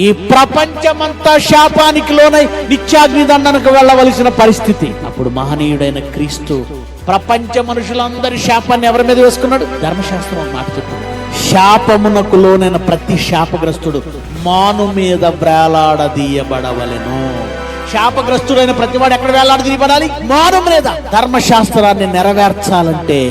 ఈ ప్రపంచమంతా శాపానికి లోనై నిత్యాగ్ని దండనకు వెళ్ళవలసిన పరిస్థితి. అప్పుడు మహనీయుడైన క్రీస్తు ప్రపంచ మనుషులందరి శాపాన్ని ఎవరి మీద వేసుకున్నాడు? ధర్మశాస్త్రం మాట చెప్తుంది, శాపమునకు లోనైన ప్రతి శాపగ్రస్తుడు మాను మీద వ్రేలాడదీయబడవలెను. శాపగ్రస్తుడైన ప్రతివాడు ఎక్కడ వేలాడదీయబడాలి? మాను మీద. ధర్మశాస్త్రాన్ని నెరవేర్చాలంటే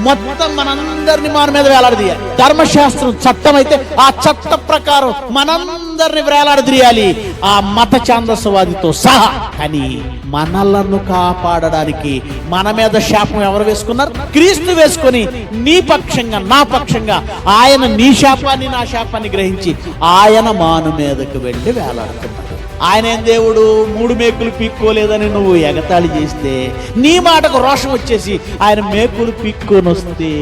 మొత్తం మనందరిని మాను మీద వేలాడదీయాలి. ధర్మశాస్త్రం చట్టం అయితే ఆ చట్ట ప్రకారం మనందరిని వేలాడదీయాలి, ఆ మత ఛాందసవాదితో సహా. కానీ మనలను కాపాడడానికి మన మీద శాపం ఎవరు వేసుకున్నారు? క్రీస్తు వేసుకొని నీ పక్షంగా నా పక్షంగా ఆయన నీ శాపాన్ని నా శాపాన్ని గ్రహించి ఆయన మాను మీదకు వెళ్ళి వేలాడుతున్నాడు. ఆయన ఏం దేవుడు? 3 మేకులు పీక్కోలేదని నువ్వు ఎగతాళి చేస్తే, నీ మాటకు రోషం వచ్చేసి ఆయన మేకులు పీక్కొని వస్తే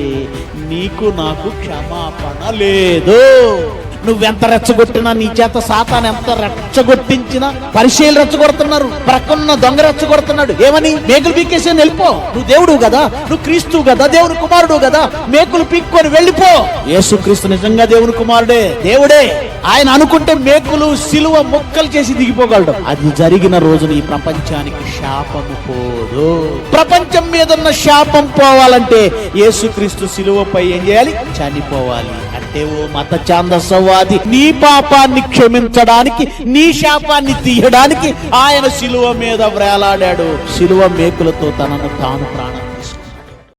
నీకు నాకు క్షమాపణ లేదు. నువ్వెంత రెచ్చగొట్టినా, నీ చేత సాతాను ఎంత రెచ్చగొట్టించినా, పరిచయాలు రెచ్చగొడుతున్నారు, ప్రక్కన్న దొంగ రెచ్చగొడుతున్నాడు. ఏమని? మేకులు పీక్కేసి వెళ్ళిపో, నువ్వు దేవుడు కదా, నువ్వు క్రీస్తు కదా, దేవుని కుమారుడు కదా, మేకులు పీక్కొని వెళ్ళిపో. యేసుక్రీస్తు నిజంగా దేవుని కుమారుడే, దేవుడే. ఆయన అనుకుంటే మేకులు సిలువ ముక్కలు చేసి దిగిపోగలడు. అది జరిగిన రోజున ఈ ప్రపంచానికి శాపము పోదు. ప్రపంచం మీద ఉన్న శాపం పోవాలంటే యేసుక్రీస్తు సిలువపై ఏం చేయాలి? చనిపోవాలి. అంటే ఓ మత ఛాందసవాది, నీ పాపాన్ని క్షమించడానికి, నీ శాపాన్ని తీయడానికి ఆయన సిలువ మీద వ్రేలాడాడు. సిలువ మేకులతో తనను తాను ప్రాణం